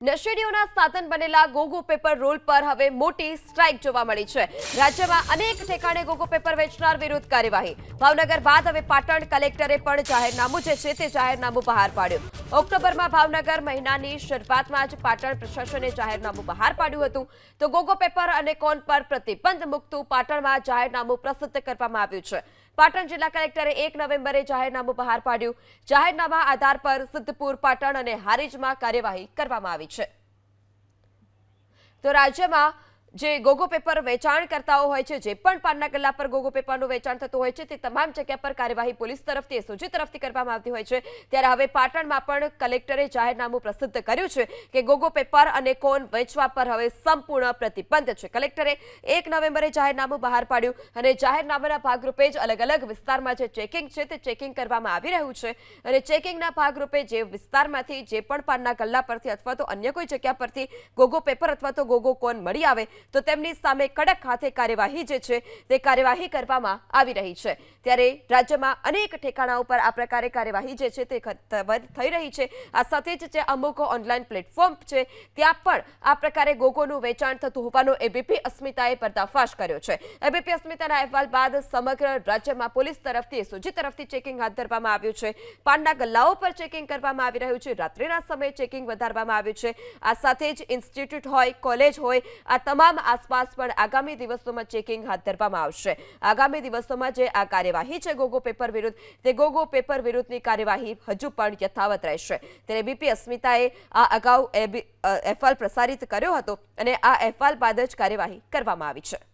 નશેડીઓના સાધન બનેલા ગોગો paper roll પર હવે મોટી સ્ટ્રાઇક જોવા મળી છે। રાજ્યમાં અનેક ઠેકાણે ગોગો પેપર વેચનાર વિરુદ્ધ કાર્યવાહી। ભાવનગર બાદ હવે પાટણ કલેક્ટરે પણ જાહેરનામું છે તે જાહેરનામું બહાર પાડ્યું। ઓક્ટોબરમાં ભાવનગર મહિનાની શરૂઆતમાં જ પાટણ પ્રશાસને જાહેરનામું બહાર પાડ્યું હતું તો ગોગો પેપર અને કોન પર પ્રતિબંધ મૂકતું પાટણમાં જાહેરનામું પ્રસિદ્ધ કરવામાં આવ્યું છે। પાટણ જિલ્લા કલેક્ટરે 1 નવેમ્બરે જાહેરનામું બહાર પાડ્યું। જાહેરનામા આધાર પર સિદ્ધપુર, પાટણ અને હારીજમાં કાર્યવાહી કરવામાં આવી છે। તો રાજ્યમાં જે ગોગો પેપર વેચાણકર્તાઓ હોય છે, જે પણ પાનના ગલ્લા પર ગોગો પેપરનું વેચાણ થતું હોય છે, તે તમામ જગ્યા પર કાર્યવાહી પોલીસ તરફથી, એસઓજી તરફથી કરવામાં આવતી હોય છે। ત્યારે હવે પાટણમાં પણ કલેક્ટરે જાહેરનામું પ્રસિદ્ધ કર્યું છે કે ગોગો પેપર અને કોન વેચવા પર હવે સંપૂર્ણ પ્રતિબંધ છે। કલેક્ટરે 1 નવેમ્બરે જાહેરનામું બહાર પાડ્યું અને જાહેરનામાના ભાગરૂપે જ અલગ અલગ વિસ્તારમાં જે ચેકિંગ છે તે ચેકિંગ કરવામાં આવી રહ્યું છે અને ચેકિંગના ભાગરૂપે જે વિસ્તારમાંથી જે પણ પાનના ગલ્લા પરથી અથવા તો અન્ય કોઈ જગ્યા પરથી ગોગો પેપર અથવા તો ગોગો કોન મળી આવે તો તેમની સામે કડક હાથે કાર્યવાહી જે છે તે કાર્યવાહી કરવામાં આવી રહી છે। ત્યારે રાજ્યમાં અનેક ઠેકાણાઓ પર આ પ્રકારે કાર્યવાહી જે છે તે થઈ રહી છે। આ સાથે જ જે અમુક ઓનલાઈન પ્લેટફોર્મ છે ત્યાં પણ આ પ્રકારે ગોગોનું વેચાણ થતું હોવાનો એબીપી અસ્મિતાએ પર્દાફાશ કર્યો છે। એબીપી અસ્મિતાના અહેવાલ બાદ સમગ્ર રાજ્યમાં પોલીસ તરફથી, એસઓજી તરફથી ચેકિંગ હાથ ધરવામાં આવ્યું છે। પાનના ગલ્લાઓ પર ચેકિંગ કરવામાં આવી રહ્યું છે। રાત્રિના સમયે ચેકિંગ વધારવામાં આવ્યું છે। આ સાથે જ ઇન્સ્ટિટ્યૂટ હોય, કોલેજ હોય, આ તમામ આસપાસ પણ આગામી દિવસોમાં ચેકિંગ હાથ ધરવામાં આવશે। આગામી દિવસોમાં જે આ કાર્યવાહી છે ગોગો પેપર વિરુદ્ધ, તે ગોગો પેપર વિરુદ્ધની કાર્યવાહી હજુ પણ યથાવત રહેશે। ત્યારે એબીપી અસ્મિતાએ આ અગાઉ અહેવાલ પ્રસારિત કર્યો હતો અને આ અહેવાલ બાદ જ કાર્યવાહી કરવામાં આવી છે।